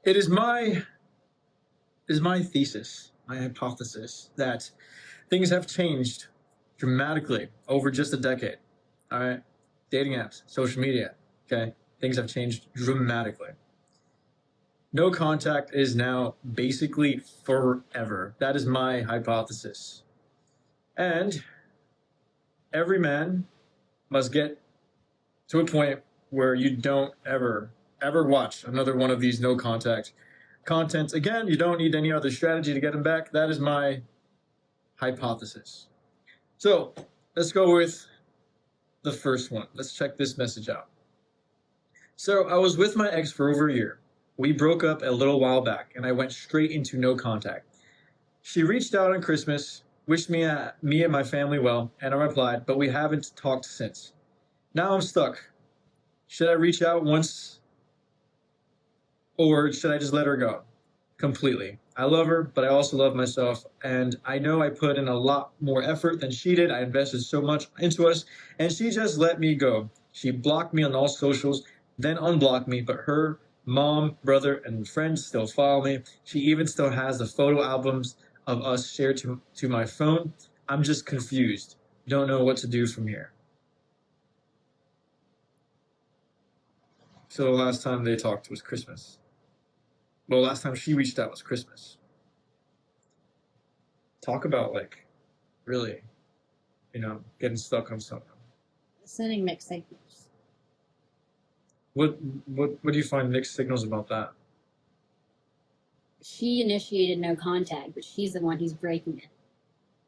It is my thesis, my hypothesis that things have changed dramatically over just a decade. All right, dating apps, social media. Okay, things have changed dramatically. No contact is now basically forever. That is my hypothesis. And every man must get to a point where you don't ever watch another one of these no contact contents again. You don't need any other strategy to get them back. That is my hypothesis. So let's go with the first one. Let's check this message out. So I was with my ex for over a year. We broke up a little while back, and I went straight into no contact. She reached out on Christmas, wished me and my family well, and I replied, but we haven't talked since. Now I'm stuck. Should I reach out once, or should I just let her go? Completely. I love her, but I also love myself, and I know I put in a lot more effort than she did. I invested so much into us, and she just let me go. She blocked me on all socials, then unblocked me, but her mom, brother, and friends still follow me. She even still has the photo albums of us shared to my phone. I'm just confused. Don't know what to do from here. So the last time they talked was Christmas. Well, last time she reached out was Christmas. Talk about like really, getting stuck on something. Sending mixed signals. What do you find mixed signals about that? She initiated no contact, but she's the one who's breaking it.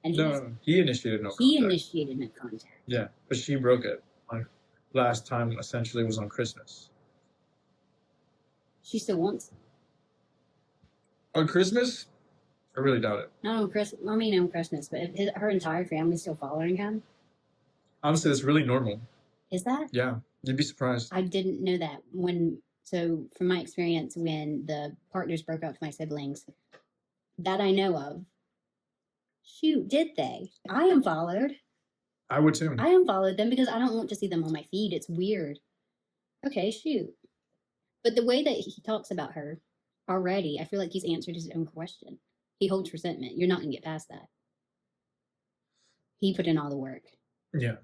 And No, he initiated no he contact. initiated no contact. Yeah, but she broke it. Like last time essentially was on Christmas. She still wants it. On Christmas? I really doubt it. Not on Christmas. I mean, on Christmas, but if her entire family's still following him. Honestly, it's really normal. Is that? Yeah, you'd be surprised. I didn't know that. So from my experience, when the partners broke up with my siblings, that I know of, shoot, did they? I unfollowed. I would too. I unfollowed them because I don't want to see them on my feed. It's weird. Okay, shoot. But the way that he talks about her already, I feel like he's answered his own question. He holds resentment. You're not going to get past that. He put in all the work. Yeah.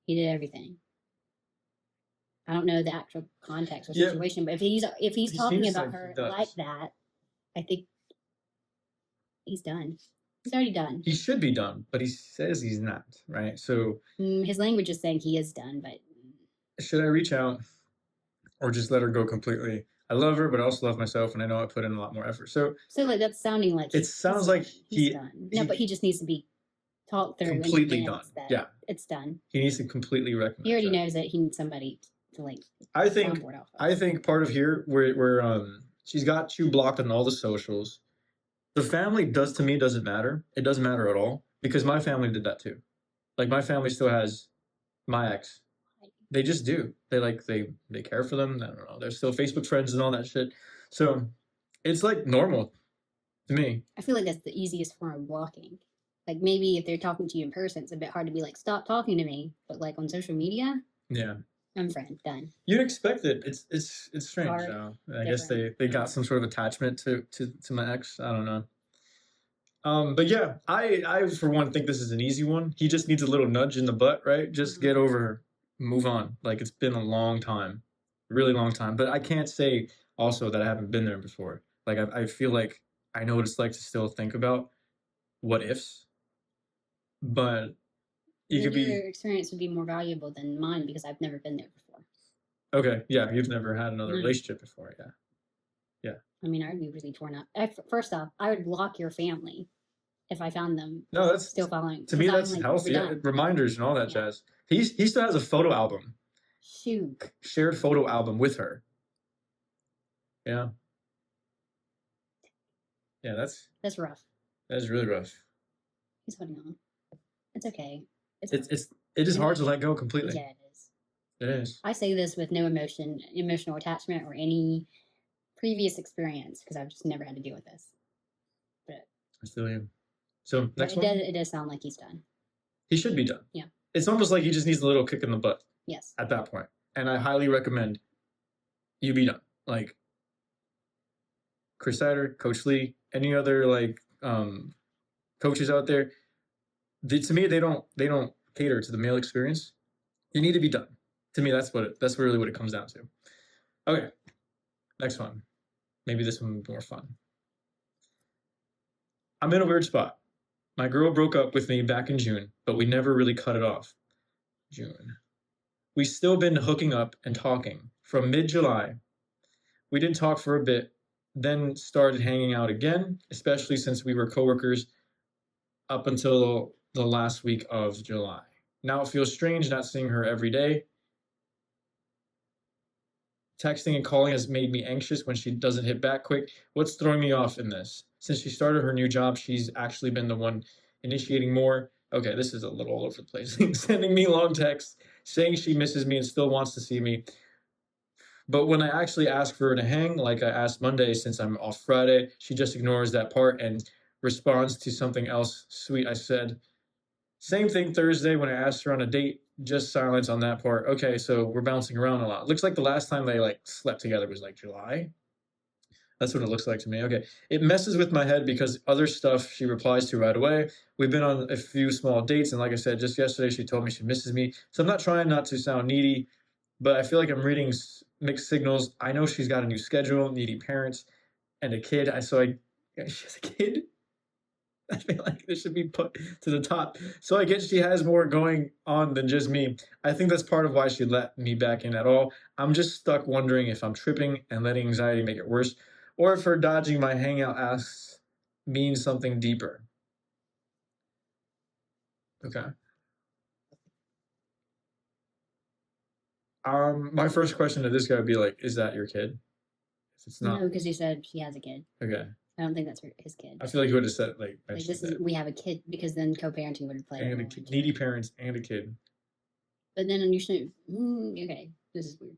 He did everything. I don't know the actual context or situation, but if he's talking about her like that, I think he's done. He's already done. He should be done, but he says he's not, right? So his language is saying he is done, but should I reach out or just let her go completely? I love her, but I also love myself, and I know I put in a lot more effort. So like that's sounding like it sounds like he's done. No, but he just needs to be talked through. Completely done. Yeah, it's done. He needs to completely recognize. He already knows that he needs somebody to like. I think part of here where she's got you blocked on all the socials. The family doesn't matter. It doesn't matter at all because my family did that too. Like my family still has my ex. They just do. They care for them. I don't know. They're still Facebook friends and all that shit. So it's like normal to me. I feel like that's the easiest form of blocking. Like maybe if they're talking to you in person, it's a bit hard to be like, stop talking to me. But like on social media, yeah, unfriend, done. You'd expect it. It's strange. I guess they got some sort of attachment to my ex. I don't know. But yeah, I for one think this is an easy one. He just needs a little nudge in the butt, right? Just get over her. Move on. Like it's been a long time, really long time. But I can't say also that I haven't been there before. Like I feel like I know what it's like to still think about what ifs. But your experience would be more valuable than mine because I've never been there before. Okay, yeah, you've never had another relationship before, yeah. Yeah. I mean, I would be really torn up. First off, I would block your family if I found them. No, that's still following. To me, that's like, healthy. Yeah, reminders and all that jazz. He still has a photo album. Shoot. Shared photo album with her. Yeah. Yeah, that's rough. That's really rough. He's holding on. It's okay. It is hard to let go completely. Yeah, it is. It is. I say this with no emotional attachment, or any previous experience because I've just never had to deal with this. But I still am. So next one. It does sound like he's done. He should be done. Yeah. It's almost like he just needs a little kick in the butt. Yes. At that point, and I highly recommend you be done. Like, Chris Sider, Coach Lee, any other like coaches out there, to me they don't cater to the male experience. You need to be done. To me, that's really what it comes down to. Okay, next one. Maybe this one will be more fun. I'm in a weird spot. My girl broke up with me back in June, but we never really cut it off. June. We still been hooking up and talking from mid-July. We did talk for a bit, then started hanging out again, especially since we were coworkers up until the last week of July. Now it feels strange not seeing her every day. Texting and calling has made me anxious when she doesn't hit back quick. What's throwing me off in this? Since she started her new job, she's actually been the one initiating more. Okay, this is a little all over the place. Sending me long texts, saying she misses me and still wants to see me. But when I actually ask for her to hang, like I asked Monday since I'm off Friday, she just ignores that part and responds to something else sweet I said. Same thing Thursday when I asked her on a date, just silence on that part. Okay, so we're bouncing around a lot. Looks like the last time they like slept together was like July. That's what it looks like to me. Okay, it messes with my head because other stuff she replies to right away. We've been on a few small dates, and like I said, just yesterday she told me she misses me. So I'm not trying not to sound needy, but I feel like I'm reading mixed signals. I know she's got a new schedule, needy parents, and a kid. She has a kid. I feel like this should be put to the top. So I guess she has more going on than just me. I think that's part of why she let me back in at all. I'm just stuck wondering if I'm tripping and letting anxiety make it worse, or if her dodging my hangout asks means something deeper. Okay. My first question to this guy would be like, is that your kid? If it's not, No, because he said she has a kid. okay. I don't think that's his kid. I feel like he would have said like Like mentioned this is that. we have a kid because then co-parenting would have played. And a kid, needy parents and a kid. But then you should. Okay, this is weird.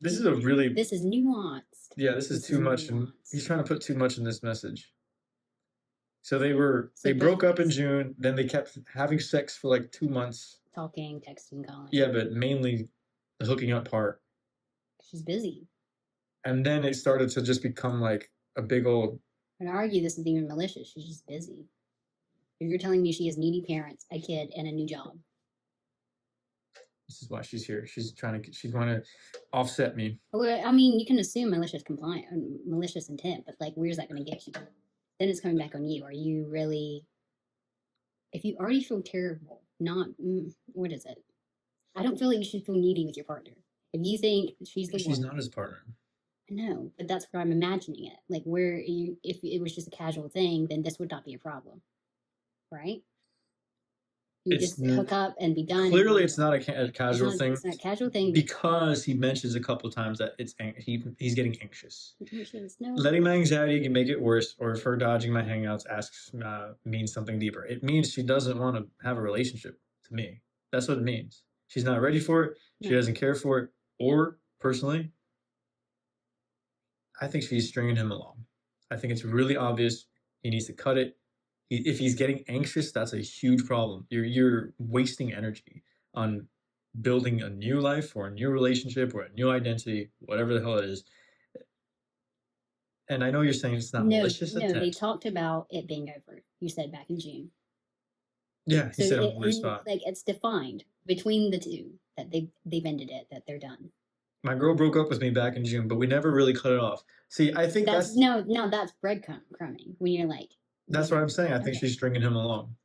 This is a really this is nuanced. Yeah, this is too much, and he's trying to put too much in this message. So they broke up in June, then they kept having sex for like 2 months. Talking, texting, calling. Yeah, but mainly the hooking up part. She's busy. And then it started to just become like a big old. I'd argue this isn't even malicious. She's just busy. If you're telling me she has needy parents, a kid, and a new job. This is why she's here. She's going to offset me. Well, I mean, you can assume malicious intent, but like, where's that going to get you? Then it's coming back on you. Are you really? If you already feel terrible, what is it? I don't feel like you should feel needy with your partner. If you think she's not his partner. I know, but that's where I'm imagining it. Like if it was just a casual thing, then this would not be a problem, right? You just hook up and be done. Clearly, it's not a casual thing. It's not a casual thing because he mentions a couple of times that he's getting anxious. No. Letting my anxiety can make it worse, or if her dodging my hangouts means something deeper. It means she doesn't want to have a relationship. To me, that's what it means. She's not ready for it. She doesn't care for it. Or personally, I think she's stringing him along. I think it's really obvious. He needs to cut it. If he's getting anxious, that's a huge problem. You're wasting energy on building a new life or a new relationship or a new identity, whatever the hell it is. And I know you're saying it's not malicious. No, they talked about it being over. You said back in June. Yeah, he said on the spot. Like it's defined between the two that they've ended it, that they're done. My girl broke up with me back in June, but we never really cut it off. See, I think that's that's breadcrumbing when you're like. That's what I'm saying. I think she's stringing him along.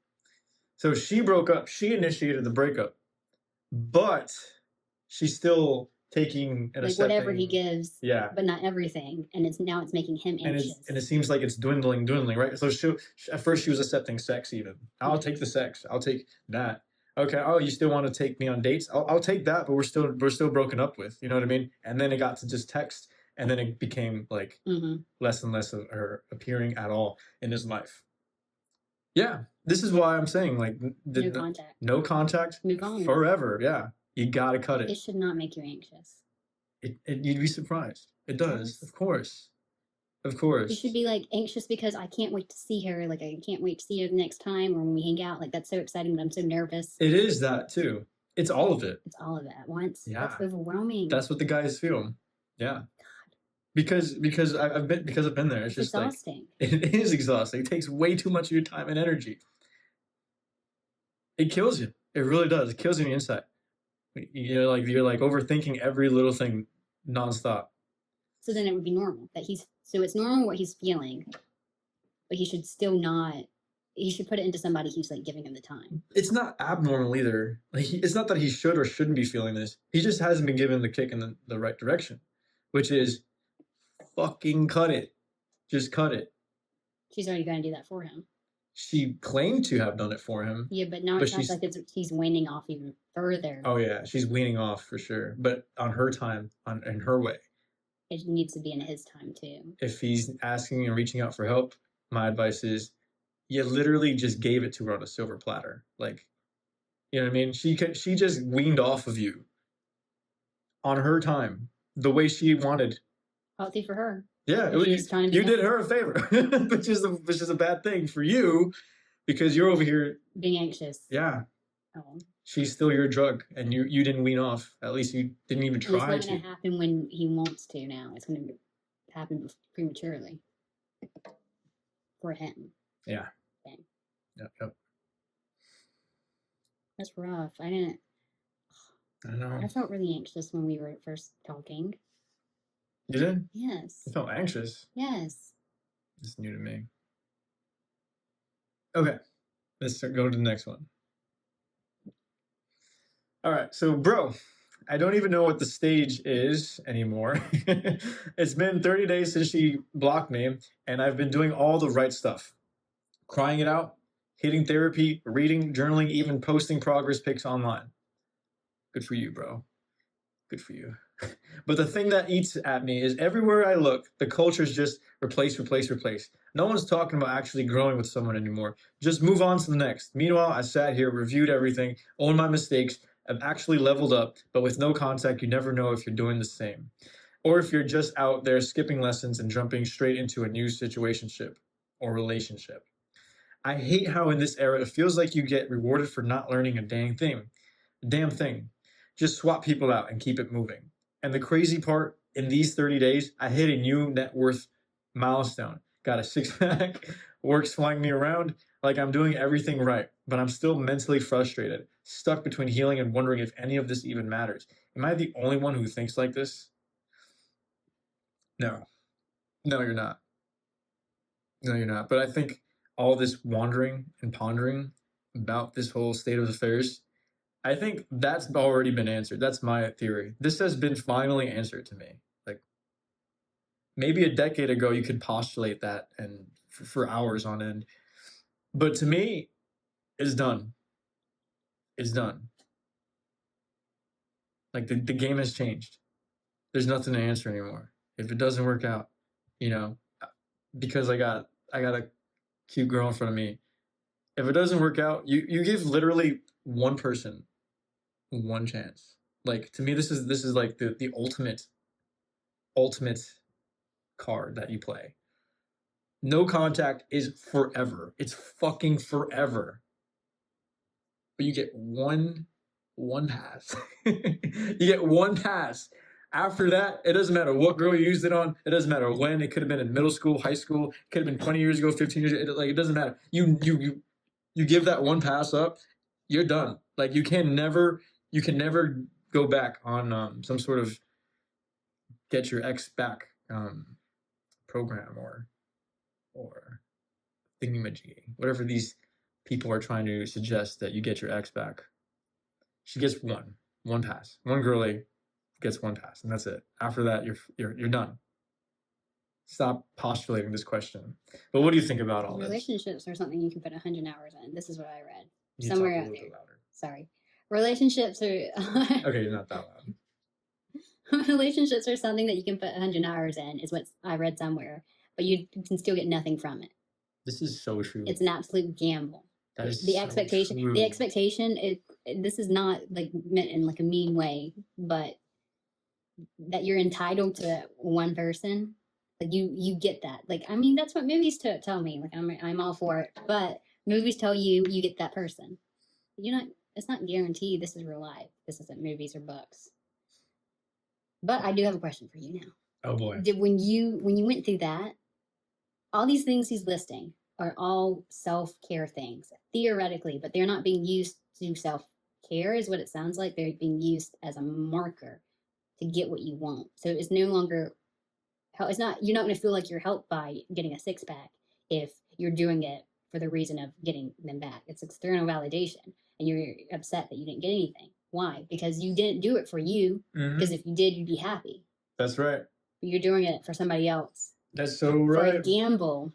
So she broke up. She initiated the breakup, but she's still taking and like whatever he gives. Yeah, but not everything, and it's making him anxious. And it seems like it's dwindling, right? So at first she was accepting sex. Even I'll take the sex. I'll take that. Okay. Oh, you still want to take me on dates? I'll take that, but we're still broken up with. You know what I mean? And then it got to just text. And then it became like less and less of her appearing at all in his life. Yeah, this is why I'm saying like no contact, move on forever. Yeah, you gotta cut it. It should not make you anxious. You'd be surprised. It does, of course. You should be like anxious because I can't wait to see her. Like I can't wait to see her the next time or when we hang out. Like that's so exciting, but I'm so nervous. It is that too. It's all of it. It's all of it at once. Yeah, it's overwhelming. That's what the guys feel. Yeah. because I've been there. It's just exhausting. Like, it is exhausting. It takes way too much of your time and energy. It kills you. It really does. It kills you on the inside. You're like overthinking every little thing nonstop. So then it would be normal that it's normal what he's feeling, but he should still not. He should put it into somebody who's like giving him the time. It's not abnormal either. Like it's not that he should or shouldn't be feeling this. He just hasn't been given the kick in the right direction, which is fucking cut it. Just cut it. She's already going to do that for him. She claimed to have done it for him. Yeah, but now it sounds like he's weaning off even further. Oh yeah, she's weaning off for sure, but on her time, in her way. It needs to be in his time too. If he's asking and reaching out for help, my advice is, you literally just gave it to her on a silver platter. Like, you know what I mean? She just weaned off of you on her time, the way she wanted. Healthy for her. Yeah, you did her a favor, which is a bad thing for you, because you're over here being anxious. Yeah. Oh. She's still your drug, and you didn't wean off. At least you didn't even try to. It's not going to happen when he wants to now. It's going to happen prematurely for him. Yeah. Okay. Yep. That's rough. I know. I felt really anxious when we were first talking. You did? Yes. You felt anxious? Yes. It's new to me. Okay. Let's go to the next one. All right. So, bro, I don't even know what the stage is anymore. It's been 30 days since she blocked me, and I've been doing all the right stuff. Crying it out, hitting therapy, reading, journaling, even posting progress pics online. Good for you, bro. Good for you. But the thing that eats at me is everywhere I look, the culture is just replace. No one's talking about actually growing with someone anymore. Just move on to the next. Meanwhile, I sat here, reviewed everything, owned my mistakes, I've actually leveled up, but with no contact, you never know if you're doing the same. Or if you're just out there skipping lessons and jumping straight into a new situationship or relationship. I hate how in this era, it feels like you get rewarded for not learning a damn thing. Just swap people out and keep it moving. And the crazy part, in these 30 days, I hit a new net worth milestone. Got a 6-pack, work's flying me around like I'm doing everything right, but I'm still mentally frustrated, stuck between healing and wondering if any of this even matters. Am I the only one who thinks like this? No. No, you're not. No, you're not. But I think all this wandering and pondering about this whole state of affairs, I think that's already been answered. That's my theory. This has been finally answered to me. Like, maybe a decade ago, you could postulate that and for hours on end. But to me, it's done. It's done. Like, the game has changed. There's nothing to answer anymore. If it doesn't work out, because I got a cute girl in front of me. If it doesn't work out, you give literally one person one chance. Like, to me, this is like the ultimate card that you play. No contact is forever. It's fucking forever. But you get one pass. You get one pass. After that, it doesn't matter what girl you used it on. It doesn't matter when. It could have been in middle school, high school. It could have been 20 years ago, 15 years ago. It doesn't matter. You give that one pass up, you're done. Like, you can never go back on some sort of get your ex back program or thingamajiggy, whatever these people are trying to suggest that you get your ex back. She gets one pass. One girlie gets one pass, and that's it. After that, you're done. Stop postulating this question. But what do you think about all relationships are something you can put 100 hours in. This is what I read somewhere out there. Sorry, relationships are okay. You're not that loud. Relationships are something that you can put 100 hours in. Is what I read somewhere, but you can still get nothing from it. This is so true. It's an absolute gamble. That is the expectation. True. The expectation. This is not like meant in like a mean way, but that you're entitled to one person. Like you get that. Like, I mean, that's what movies tell me. Like, I'm all for it. But movies tell you get that person. It's not guaranteed. This is real life. This isn't movies or books. But I do have a question for you now. Oh boy. When you went through that, all these things he's listing are all self-care things theoretically, but they're not being used to self-care is what it sounds like. They're being used as a marker to get what you want. So it's no longer it's not you're not going to feel like you're helped by getting a six-pack if you're doing it for the reason of getting them back. It's external validation, and you're upset that you didn't get anything. Why? Because you didn't do it for you. Because if you did, you'd be happy. That's right. But you're doing it for somebody else. That's so right. For a gamble.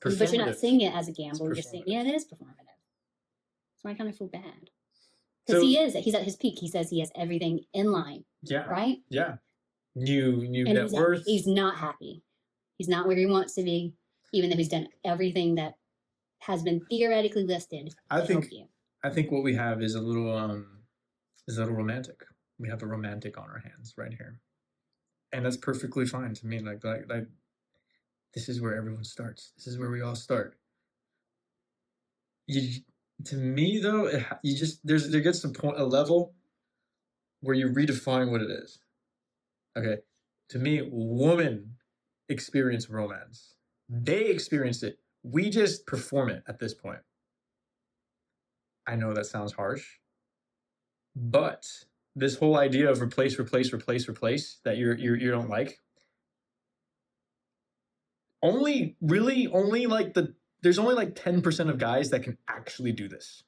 But you're not seeing it as a gamble. You're saying, yeah, it is performative. So I kind of feel bad. Because he's at his peak. He says he has everything in line. Yeah. Right? Yeah. New net worth. He's not happy. He's not where he wants to be, even though he's done everything that has been theoretically listed. I think what we have is a little romantic. We have a romantic on our hands right here. And that's perfectly fine to me. Like this is where everyone starts. This is where we all start. To me though, there gets a level where you redefine what it is. Okay, to me, women experience romance. They experience it. We just perform it at this point. I know that sounds harsh, but this whole idea of replace that you don't like. There's only like 10% of guys that can actually do this.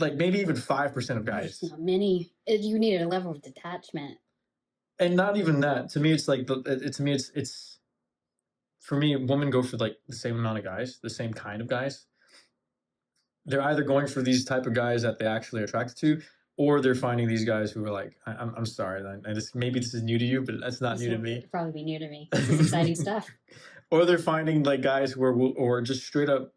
Like maybe even 5% of guys. There's not many. You need a level of detachment. And not even that. To me, it's like it's for me, women go for like the same amount of guys, the same kind of guys. They're either going for these type of guys that they actually are attracted to, or they're finding these guys who are like, I'm sorry, maybe this is new to you, but that's not new to me. It'll probably be new to me. This is exciting stuff. Or they're finding like guys who are or just straight up,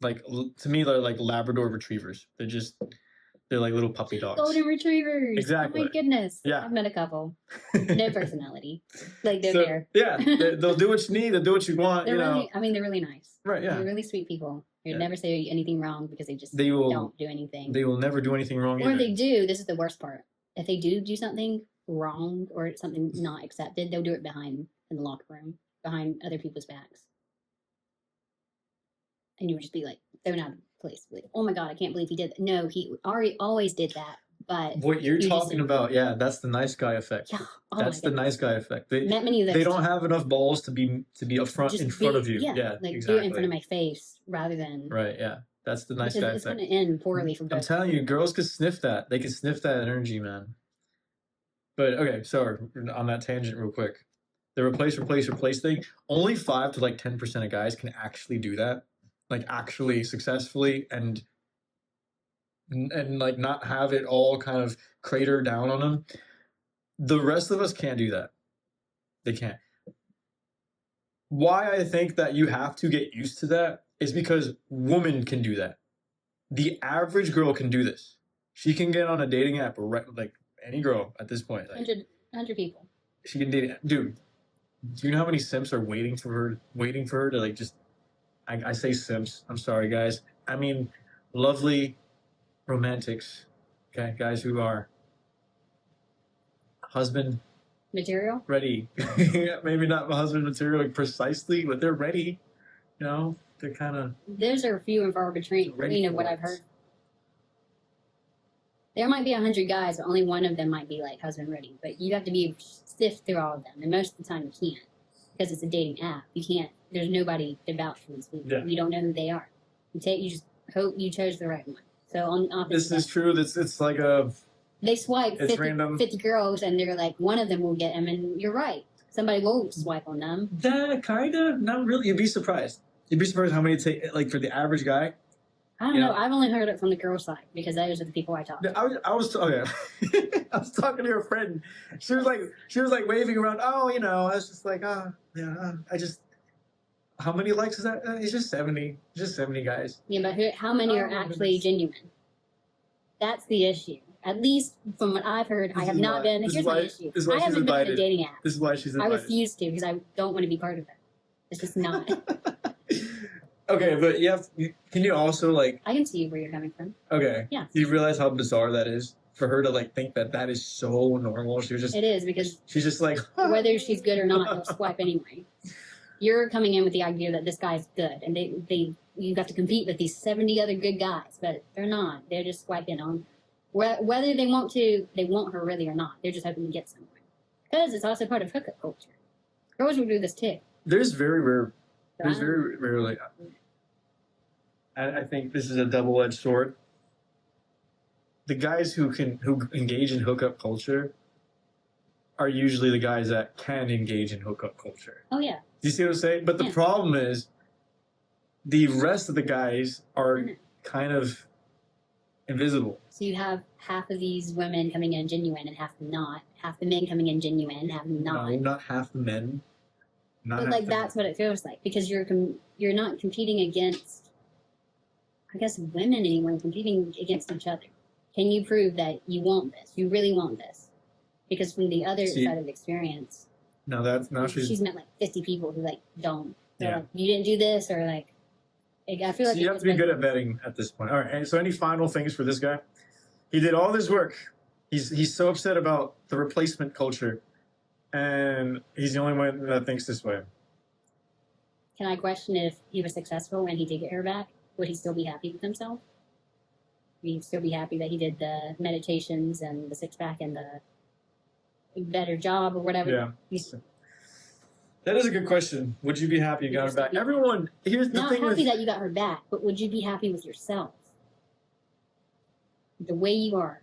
like to me they're like Labrador retrievers. They're like little puppy dogs. Golden retrievers. Exactly. Oh my goodness. Yeah. I've met a couple. No personality. Like they're there. Yeah. They'll do what you need. They'll do what you want. They're really nice. Right. Yeah. They're really sweet people. You'd never say anything wrong because they don't do anything. They will never do anything wrong. Or if they do, this is the worst part. If they do something wrong or something not accepted, they'll do it in the locker room, behind other people's backs. And you would just be like thrown out of place. Like, oh my God, I can't believe he did that. No, he always did that. But what you're talking about, that's the nice guy effect. Yeah, that's the nice guy effect. Met many of those. They don't have enough balls to be up front in front of you. Yeah, like exactly. do it in front of my face rather than right. Yeah, that's the nice guy it's effect. It's going to end poorly for both. I'm telling you, girls can sniff that. They can sniff that energy, man. But okay, so on that tangent, real quick, the replace thing. Only 5 to like 10% of guys can actually do that, like actually successfully and like not have it all kind of crater down on them. The rest of us can't do that. They can't. Why I think that you have to get used to that is because women can do that. The average girl can do this. She can get on a dating app, like any girl at this point. Like, 100 people. She can date. Dude, do you know how many simps are waiting for her to like just... I say simps. I'm sorry, guys. I mean, lovely romantics. Okay, guys who are husband material ready. Maybe not husband material like precisely, but they're ready. You know, they're kind of... Those are few and far between of what I've heard. There might be 100 guys, but only one of them might be like husband ready. But you have to be sift through all of them, and most of the time you can't because it's a dating app. You can't. There's nobody to vouch for these people. Yeah. You don't know who they are. You just hope you chose the right one. So on the opposite. This is true. It's like a... They swipe 50 girls, and they're like, one of them will get them, and you're right. Somebody will swipe on them. That kind of, not really. You'd be surprised. You'd be surprised how many take, like for the average guy. I don't know. I've only heard it from the girl side because those are the people I talk to. I was talking to your friend. She was like waving around. Oh, you know, I was just like, how many likes is that? It's just 70. Just 70 guys. Yeah, but how many are actually genuine? That's the issue. At least from what I've heard, I have not been. Here's my issue. I haven't been in a dating app. This is why she's invited. I refuse to because I don't want to be part of it. It's just not. Okay, but can you also like... I can see where you're coming from. Okay. Yeah. Do you realize how bizarre that is for her to like think that that is so normal. She was just It is, because she's just like whether she's good or not, they'll swipe anyway. You're coming in with the idea that this guy's good, and you got to compete with these 70 other good guys, but they're not. They're just swiping on whether they want her really or not. They're just hoping to get somewhere, because it's also part of hookup culture. Girls will do this too. There's very rarely. I think this is a double-edged sword. The guys who engage in hookup culture are usually the guys that can engage in hookup culture. Oh yeah. Do you see what I'm saying? But the Yeah. problem is, the rest of the guys are kind of invisible. So you have half of these women coming in genuine and half not. Half the men coming in genuine, half not. No, not half the men. Not But half like the that's what it feels like, because you're not competing against, I guess, women anymore. You're competing against each other. Can you prove that you want this? You really want this? Because from the other side of the experience, she's met like 50 people who like don't. They're like, you didn't do this, or like, I feel like you have to be good at vetting at this point. All right. And so, any final things for this guy? He did all this work. He's so upset about the replacement culture, and he's the only one that thinks this way. Can I question if he was successful when he did get her back? Would he still be happy with himself? Would he still be happy that he did the meditations and the six pack and the better job or whatever? Yeah. That is a good question. Would you be happy you got her back? Everyone, here's the not thing. Happy that you got her back, but would you be happy with yourself? The way you are.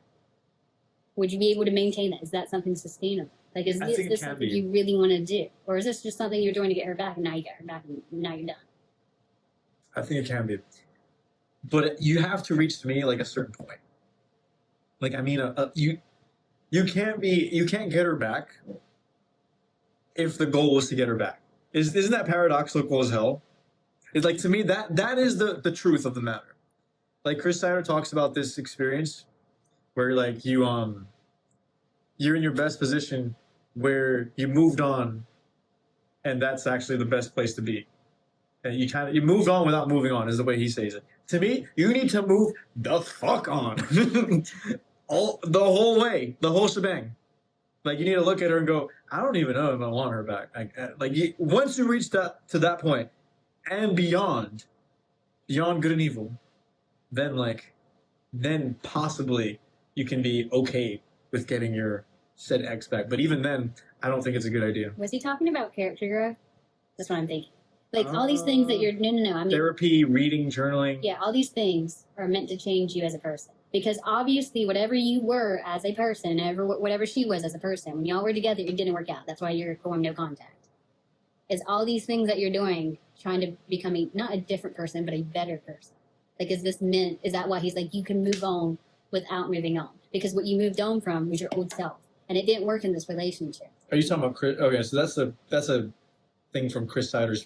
Would you be able to maintain that? Is that something sustainable? Like, is this something you really want to do? Or is this just something you're doing to get her back, and now you got her back, and now you're done? I think it can be. But you have to reach, to me, like a certain point. Like, I mean, you can't get her back if the goal was to get her back. Isn't that paradoxical as hell? It's like, to me, that is the truth of the matter. Like, Chris Sider talks about this experience where like you're in your best position where you moved on, and that's actually the best place to be. And you moved on without moving on, is the way he says it. To me, you need to move the fuck on. The whole way, the whole shebang. Like, you need to look at her and go, I don't even know if I want her back. Once you reach to that point and beyond good and evil, then possibly you can be okay with getting your said ex back. But even then, I don't think it's a good idea. Was he talking about character growth? That's what I'm thinking. Like, all these things that no. I mean, therapy, reading, journaling. Yeah, all these things are meant to change you as a person. Because obviously, whatever you were as a person, whatever she was as a person, when y'all were together, it didn't work out. That's why you're going no contact. It's all these things that you're doing, trying to become not a different person, but a better person. Like, is that why he's like, you can move on without moving on? Because what you moved on from was your old self. And it didn't work in this relationship. Are you talking about Chris? Okay, so that's a thing from Chris Sider's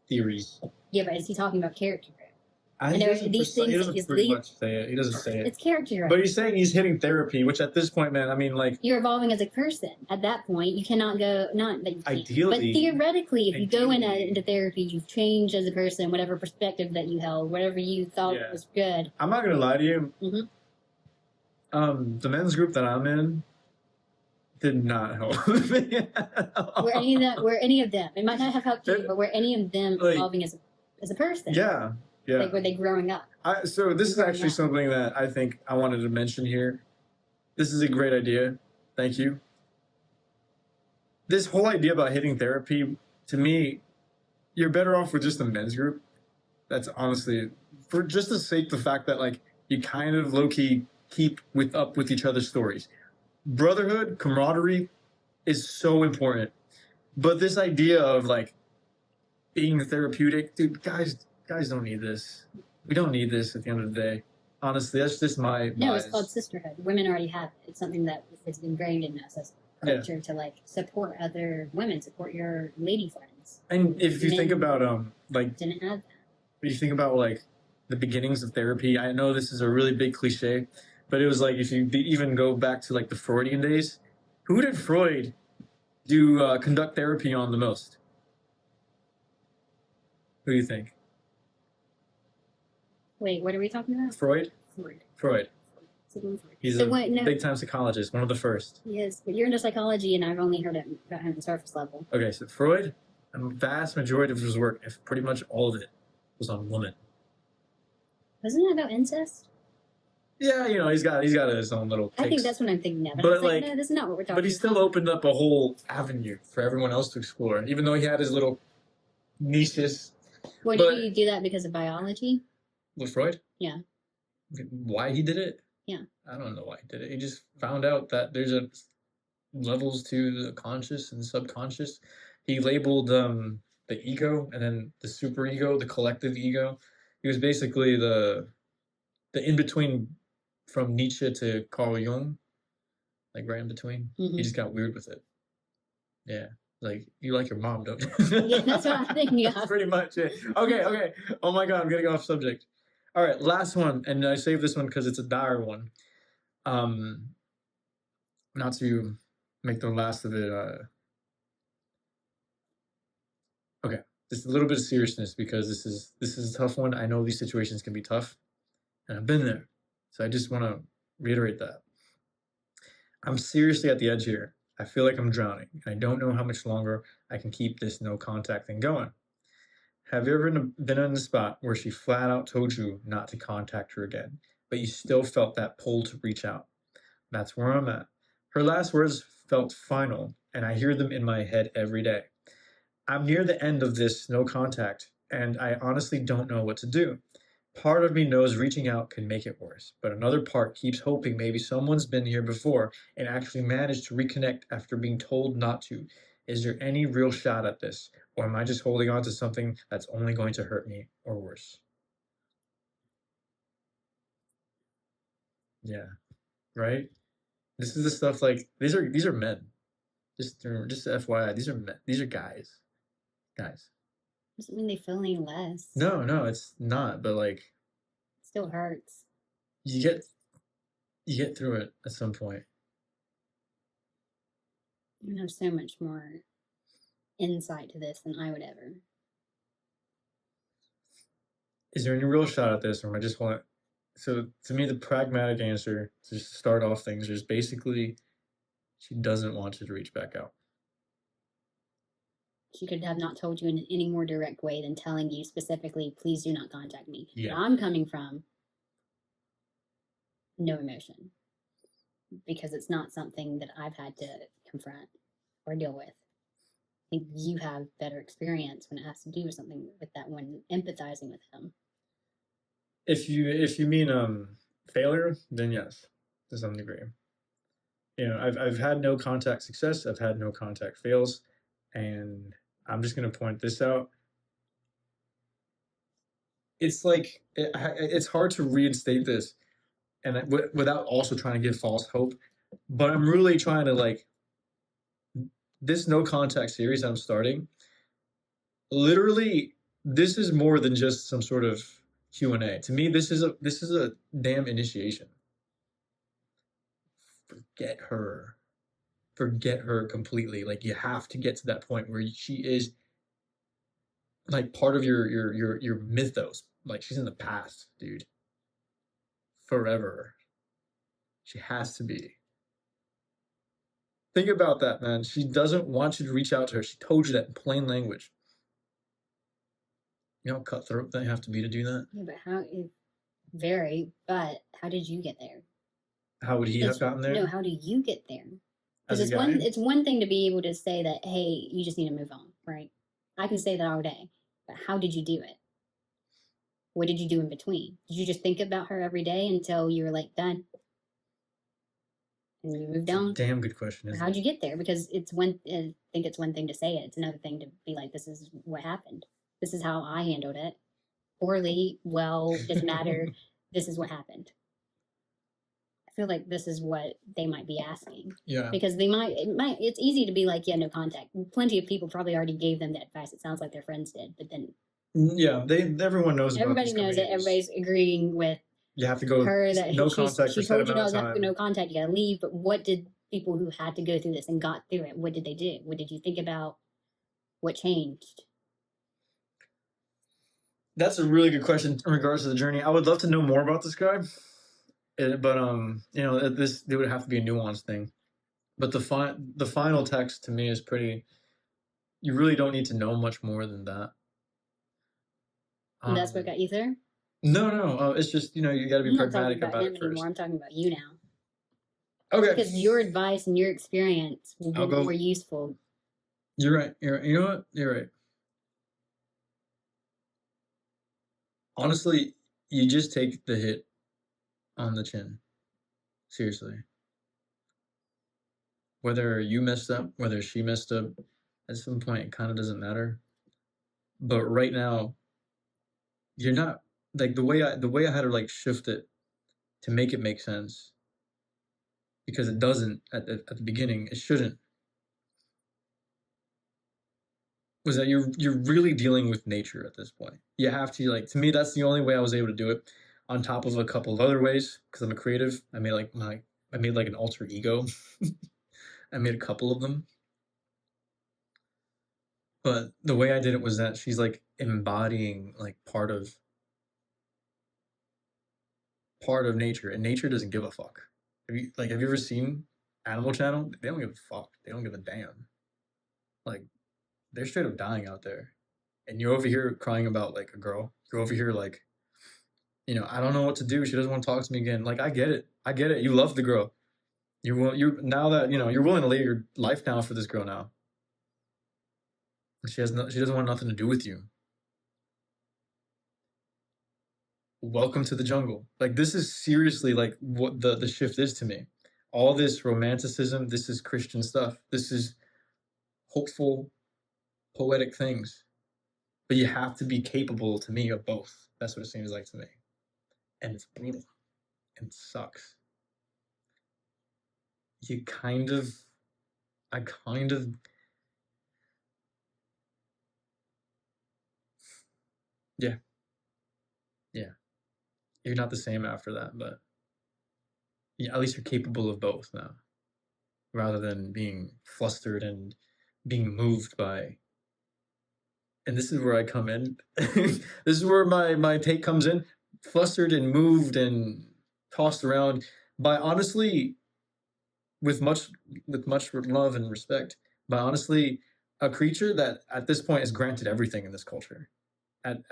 theories. Yeah, but is he talking about character growth? He doesn't pretty much say it. He doesn't say it. It's character growth. But he's saying he's hitting therapy, which at this point, man, I mean, like, you're evolving as a person. At that point, you cannot go. Not that you can't, ideally, but theoretically, if you go into therapy, you've changed as a person. Whatever perspective that you held, whatever you thought was good. I'm not gonna lie to you. Mm-hmm. The men's group that I'm in did not help me. Were any of them? It might not have helped you, but were any of them evolving as a person? Yeah. Yeah. Like, were they growing up? So this is actually something that I think I wanted to mention here. This is a great idea. Thank you. This whole idea about hitting therapy, to me, you're better off with just a men's group. That's honestly, for just the sake of the fact that, like, you kind of low-key keep up with each other's stories. Brotherhood, camaraderie is so important. But this idea of, like, being therapeutic, dude, guys don't need this. We don't need this at the end of the day. Honestly, that's just my No, it's called sisterhood. Women already have it. It's something that is ingrained in us as a culture to, like, support other women, support your lady friends. And if you think about like, didn't have that. If you think about, like, the beginnings of therapy, I know this is a really big cliche, but it was like, if you even go back to, like, the Freudian days, who did Freud conduct therapy on the most? Who do you think? Wait, what are we talking about? Freud. So He's a big time psychologist, one of the first. Yes, but you're into psychology, and I've only heard it about him on the surface level. Okay, so Freud, a vast majority of his work, if pretty much all of it, was on women. Wasn't it about incest? Yeah, he's got his own little takes. I think that's what I'm thinking of. But no, this is not what we're talking about. But he still opened up a whole avenue for everyone else to explore, even though he had his little niches. Well, did he do that because of biology? With Freud? Yeah. Why he did it? Yeah. I don't know why he did it. He just found out that there's levels to the conscious and subconscious. He labeled the ego and then the superego, the collective ego. He was basically the in-between from Nietzsche to Carl Jung, like right in between. Mm-hmm. He just got weird with it. Yeah. Like, you like your mom, don't you? Yeah, that's what I'm thinking of. That's pretty much it. Okay. Oh my God, I'm getting off subject. All right, last one, and I saved this one because it's a dire one. Not to make the last of it. Okay, just a little bit of seriousness because this is a tough one. I know these situations can be tough, and I've been there, so I just want to reiterate that. I'm seriously at the edge here. I feel like I'm drowning, and I don't know how much longer I can keep this no contact thing going. Have you ever been in a spot where she flat out told you not to contact her again, but you still felt that pull to reach out? That's where I'm at. Her last words felt final, and I hear them in my head every day. I'm near the end of this no contact, and I honestly don't know what to do. Part of me knows reaching out can make it worse, but another part keeps hoping maybe someone's been here before and actually managed to reconnect after being told not to. Is there any real shot at this, or am I just holding on to something that's only going to hurt me or worse? Yeah, right? This is the stuff like these are men. Just FYI, these are men. These are guys. Doesn't mean they feel any less. No, it's not. But like, it still hurts. You get through it at some point. You have so much more insight to this than I would ever. Is there any real shot at this, or am I just want? So to me, the pragmatic answer to just start off things is basically she doesn't want you to reach back out. She could have not told you in any more direct way than telling you specifically, please do not contact me. Yeah. Now, I'm coming from no emotion because it's not something that I've had to confront or deal with. I think you have better experience when it has to do with something with that one, empathizing with him. If you mean failure, then yes, to some degree. I've had no contact success. I've had no contact fails. And I'm just going to point this out. It's like, it's hard to reinstate this and without also trying to give false hope. But I'm really trying to this no contact series I'm starting. Literally, this is more than just some sort of Q&A. To me, this is a damn initiation. Forget her completely. Like, you have to get to that point where she is like part of your mythos. Like, she's in the past, dude. Forever. She has to be. Think about that, man. She doesn't want you to reach out to her. She told you that in plain language. You know how cutthroat they have to be to do that? Yeah, but how did you get there? How would he have gotten there? No, how do you get there? Because it's one thing to be able to say that, hey, you just need to move on, right? I can say that all day, but how did you do it? What did you do in between? Did you just think about her every day until you were like done? And you moved on? Damn good question. How'd you get there? Because I think it's one thing to say it. It's another thing to be like, this is what happened. This is how I handled it. Poorly, well, doesn't matter. This is what happened. I feel like this is what they might be asking. Yeah. Because it's easy to be like, yeah, no contact. Plenty of people probably already gave them that advice. It sounds like their friends did, but then. Yeah, everyone knows. Everybody knows it. Everybody's agreeing with. You have to go. Her that no contact. She told you no contact. You gotta leave. But what did people who had to go through this and got through it? What did they do? What did you think about? What changed? That's a really good question in regards to the journey. I would love to know more about this guy. But you know, this there would have to be a nuanced thing. But the final text to me is pretty. You really don't need to know much more than that. And that's what Um, got you there. no, it's just you know you got to be I'm not talking pragmatic about about him it anymore. first. I'm talking about you now. Okay, Because your advice and your experience will be I'll go. more useful. You're right. You're right. You know what? You're right. Honestly, you just take the hit on the chin. Seriously. Whether you messed up, whether she messed up, at some point it kind of doesn't matter. But right now, you're not like the way I had to like shift it to make it make sense because it doesn't at the beginning. It shouldn't. Was that you're really dealing with nature at this point. You have to like to me that's the only way I was able to do it on top of a couple of other ways because I'm a creative. I made like an alter ego. I made a couple of them. But the way I did it was that she's like embodying like part of nature, and nature doesn't give a fuck. Have you ever seen Animal Channel? They don't give a fuck. They don't give a damn. Like they're straight up dying out there, and you're over here crying about like a girl. You're over here like, I don't know what to do. She doesn't want to talk to me again. Like I get it. I get it. You love the girl. You're now that you're willing to lay your life down for this girl now. She doesn't want nothing to do with you. Welcome to the jungle. Like this is seriously like what the shift is to me. All this romanticism, this is Christian stuff. This is hopeful, poetic things. But you have to be capable to me of both. That's what it seems like to me. And it's brutal. And it sucks. You kind of I kind of yeah, yeah. You're not the same after that, but yeah, at least you're capable of both now. Rather than being flustered and being moved by and this is where I come in. This is where my take comes in. Flustered and moved and tossed around by honestly with much love and respect by honestly a creature that at this point is granted everything in this culture at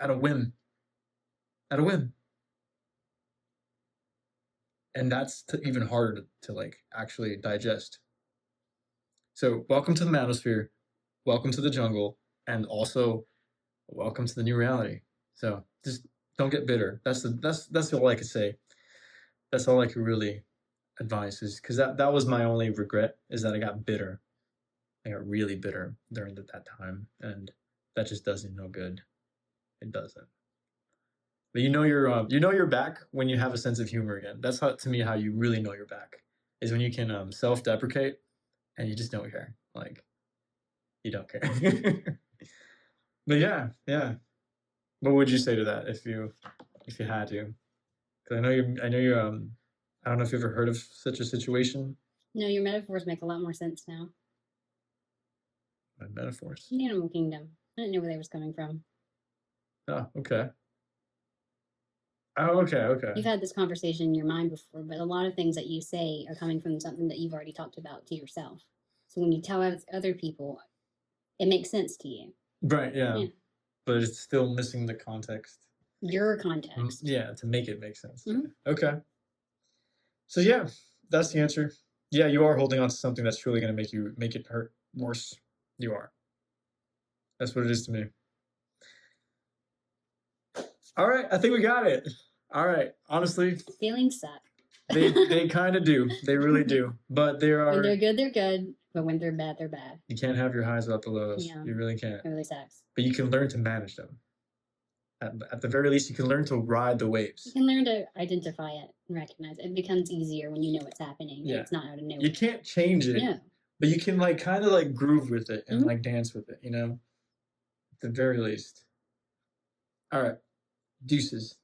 a whim at a whim and that's even harder to like actually digest. So welcome to the manosphere, welcome to the jungle, and also welcome to the new reality. So just don't get bitter. That's all I could say. That's all I could really advise is because that was my only regret is that I got bitter. I got really bitter during that time, and that just doesn't no good. It doesn't. But you're back when you have a sense of humor again. That's how to me how you really know you're back is when you can self-deprecate and you just don't care. Like you don't care. But yeah. What would you say to that if you had to? Because I don't know if you've ever heard of such a situation. No, your metaphors make a lot more sense now. My metaphors. The animal kingdom. I didn't know where they was coming from. Oh, okay. Oh, okay. You've had this conversation in your mind before, but a lot of things that you say are coming from something that you've already talked about to yourself. So when you tell other people, it makes sense to you. Right, yeah. But it's still missing the context. Your context. Yeah, to make it make sense. Mm-hmm. Okay. So yeah, that's the answer. Yeah, you are holding on to something that's truly going to make it hurt worse. You are. That's what it is to me. All right, I think we got it. All right, honestly, feelings suck. they kind of do. They really do. But there are when they're good, they're good. But when they're bad, they're bad. You can't have your highs without the lows. Yeah. You really can't. It really sucks. But you can learn to manage them. At the very least, you can learn to ride the waves. You can learn to identify it and recognize it. It becomes easier when you know what's happening. Yeah. It's not out of nowhere. You can't change it. No. But you can like kind of like groove with it and like dance with it, At the very least. All right. Deuces.